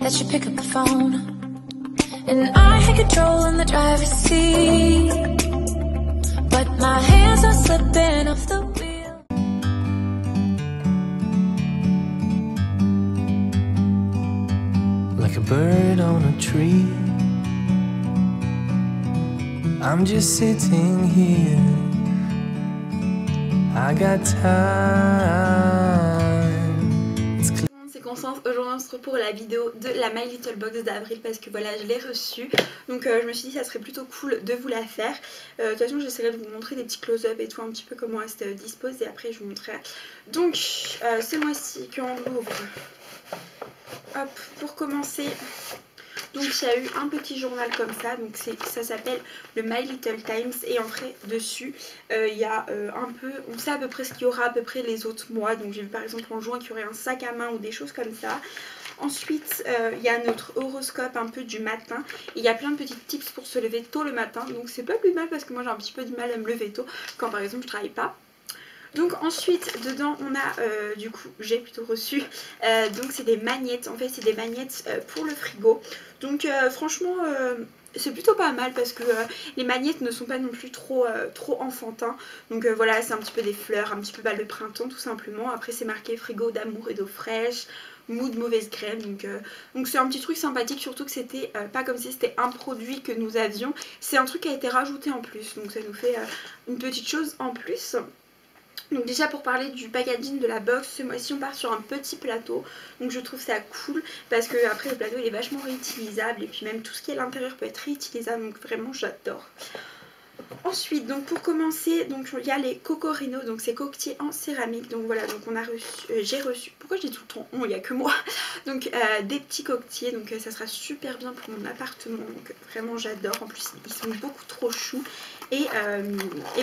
that you pick up the phone. And I had control in the driver's seat, but my hands are slipping off the wheel. Like a bird on a tree, I'm just sitting here. I got time. C'est Constance, aujourd'hui on se retrouve pour la vidéo de la My Little Box d'Avril parce que voilà je l'ai reçue. Donc je me suis dit ça serait plutôt cool de vous la faire. De toute façon j'essaierai de vous montrer des petits close-up et tout un petit peu comment elle se dispose et après je vous montrerai. Donc ce mois-ci qu'on ouvre. Hop, pour commencer. Donc il y a eu un petit journal comme ça, donc ça s'appelle le My Little Times et en vrai dessus il y a un peu, on sait à peu près ce qu'il y aura à peu près les autres mois. Donc j'ai vu par exemple en juin qu'il y aurait un sac à main ou des choses comme ça. Ensuite il y a notre horoscope un peu du matin et il y a plein de petits tips pour se lever tôt le matin. Donc c'est pas plus mal parce que moi j'ai un petit peu du mal à me lever tôt quand par exemple je travaille pas. Donc ensuite dedans on a du coup j'ai plutôt reçu donc c'est des magnettes, en fait c'est des magnettes pour le frigo. Donc franchement c'est plutôt pas mal parce que les magnettes ne sont pas non plus trop enfantins. Donc voilà, c'est un petit peu des fleurs, un petit peu le printemps tout simplement. Après c'est marqué frigo d'amour et d'eau fraîche, mood mauvaise graine. Donc c'est un petit truc sympathique, surtout que c'était pas comme si c'était un produit que nous avions. C'est un truc qui a été rajouté en plus, donc ça nous fait une petite chose en plus. Donc déjà pour parler du packaging de la box, ce mois-ci on part sur un petit plateau. Donc je trouve ça cool parce que après le plateau il est vachement réutilisable et puis même tout ce qui est à l'intérieur peut être réutilisable. Donc vraiment j'adore. Ensuite donc pour commencer, donc il y a les Cocorino, donc c'est coquetiers en céramique. Donc voilà, donc on a reçu, j'ai reçu, pourquoi je dis tout le temps on, il n'y a que moi. Donc des petits coquetiers, donc ça sera super bien pour mon appartement. Donc vraiment j'adore, en plus ils sont beaucoup trop choux. Et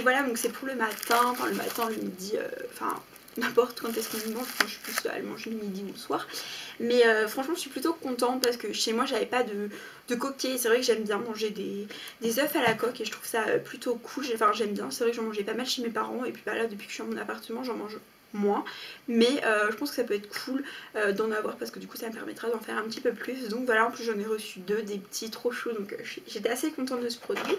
voilà, donc c'est pour le matin, enfin le matin, le midi, enfin n'importe quand est-ce qu'on mange. Enfin je suis plus à le manger le midi ou le soir. Mais franchement je suis plutôt contente parce que chez moi j'avais pas de coquetier. C'est vrai que j'aime bien manger des œufs à la coque et je trouve ça plutôt cool. Enfin j'aime bien, c'est vrai que j'en mangeais pas mal chez mes parents et puis bah, là depuis que je suis dans mon appartement j'en mange moins. Mais je pense que ça peut être cool d'en avoir parce que du coup ça me permettra d'en faire un petit peu plus. Donc voilà, en plus j'en ai reçu deux, des petits trop chauds, donc j'étais assez contente de ce produit.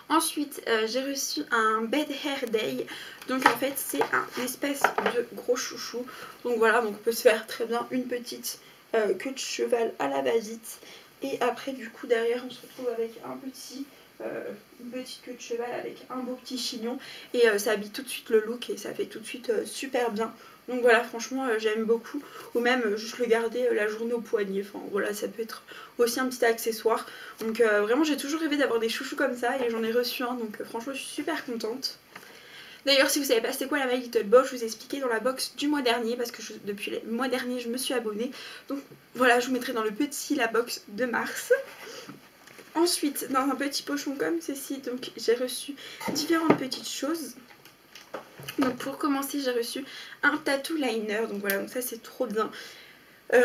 Ensuite j'ai reçu un Bed Hair Day. Donc en fait c'est un espèce de gros chouchou. Donc voilà, donc on peut se faire très bien une petite queue de cheval à la va-vite. Et après du coup derrière on se retrouve avec une petite queue de cheval avec un beau petit chignon. Et ça habille tout de suite le look et ça fait tout de suite super bien. Donc voilà, franchement j'aime beaucoup. Ou même juste le garder la journée au poignet. Enfin voilà, ça peut être aussi un petit accessoire. Donc vraiment j'ai toujours rêvé d'avoir des chouchous comme ça et j'en ai reçu un. Donc franchement je suis super contente. D'ailleurs si vous savez pas c'est quoi la My Little Box, je vous ai expliqué dans la box du mois dernier parce que depuis le mois dernier je me suis abonnée. Donc voilà, je vous mettrai dans le petit la box de mars. Ensuite dans un petit pochon comme ceci, donc j'ai reçu différentes petites choses. Donc pour commencer j'ai reçu un tattoo liner, donc voilà, donc ça c'est trop bien.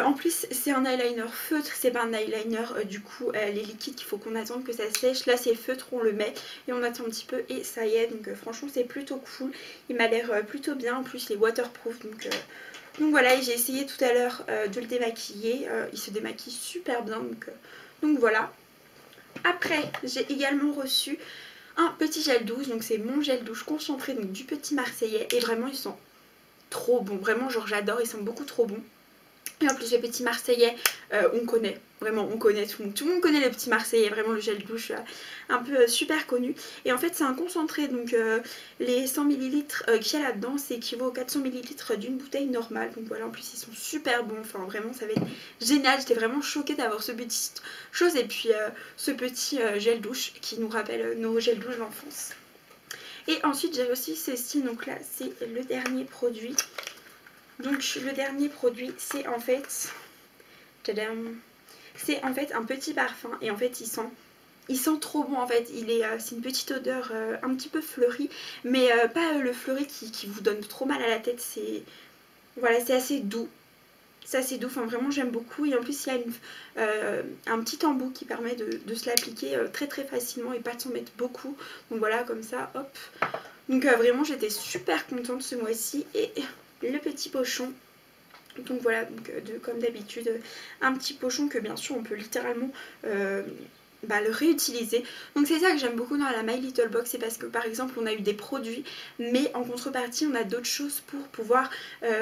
En plus c'est un eyeliner feutre, c'est pas un eyeliner du coup les liquides qu'il faut qu'on attende que ça sèche. Là c'est feutre, on le met et on attend un petit peu et ça y est. Donc franchement c'est plutôt cool, il m'a l'air plutôt bien, en plus il est waterproof. Donc voilà, j'ai essayé tout à l'heure de le démaquiller, il se démaquille super bien. Donc voilà. Après j'ai également reçu un petit gel douche, donc c'est mon gel douche concentré donc du Petit Marseillais et vraiment ils sont trop bons, vraiment genre j'adore, ils sont beaucoup trop bons. Et en plus le Petit Marseillais on connaît, vraiment on connaît, tout le monde connaît le Petit Marseillais, vraiment le gel douche un peu super connu. Et en fait c'est un concentré, donc les 100 ml qu'il y a là-dedans c'est équivaut aux 400 ml d'une bouteille normale. Donc voilà, en plus ils sont super bons, enfin vraiment ça va être génial. J'étais vraiment choquée d'avoir ce petit chose et puis ce petit gel douche qui nous rappelle nos gels douche d'enfance. Et ensuite j'ai aussi ceci, donc là c'est le dernier produit. Donc le dernier produit c'est en fait, c'est en fait un petit parfum et en fait il sent trop bon en fait. C'est une petite odeur un petit peu fleurie, mais pas le fleuri qui vous donne trop mal à la tête. Voilà, c'est assez doux. C'est assez doux, enfin vraiment j'aime beaucoup. Et en plus il y a un petit embout qui permet de se l'appliquer très très facilement et pas de s'en mettre beaucoup. Donc voilà, comme ça, hop. Donc vraiment j'étais super contente ce mois-ci. Et le petit pochon, Donc voilà, donc, comme d'habitude, un petit pochon que bien sûr on peut littéralement le réutiliser. Donc c'est ça que j'aime beaucoup dans la My Little Box, c'est parce que par exemple on a eu des produits mais en contrepartie on a d'autres choses pour pouvoir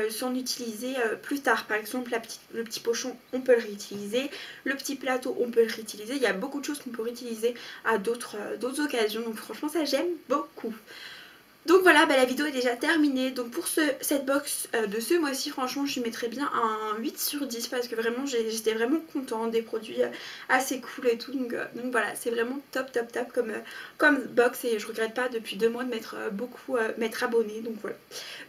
s'en utiliser plus tard. Par exemple le petit pochon on peut le réutiliser, le petit plateau on peut le réutiliser, il y a beaucoup de choses qu'on peut réutiliser à d'autres occasions, donc franchement ça j'aime beaucoup. Donc voilà, la vidéo est déjà terminée. Donc pour cette box de ce mois-ci, franchement je lui mettrais bien un 8 sur 10 parce que vraiment j'étais vraiment contente, des produits assez cool et tout. Donc voilà, c'est vraiment top comme box et je regrette pas depuis 2 mois de m'être abonnée. Donc voilà.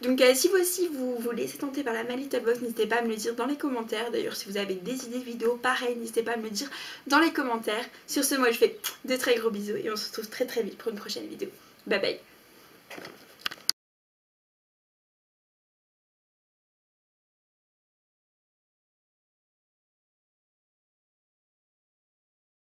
Donc si vous aussi vous laissez tenter par la My Little Box, n'hésitez pas à me le dire dans les commentaires. D'ailleurs si vous avez des idées de vidéos, pareil, n'hésitez pas à me le dire dans les commentaires. Sur ce, moi je fais de très gros bisous et on se retrouve très vite pour une prochaine vidéo. Bye bye.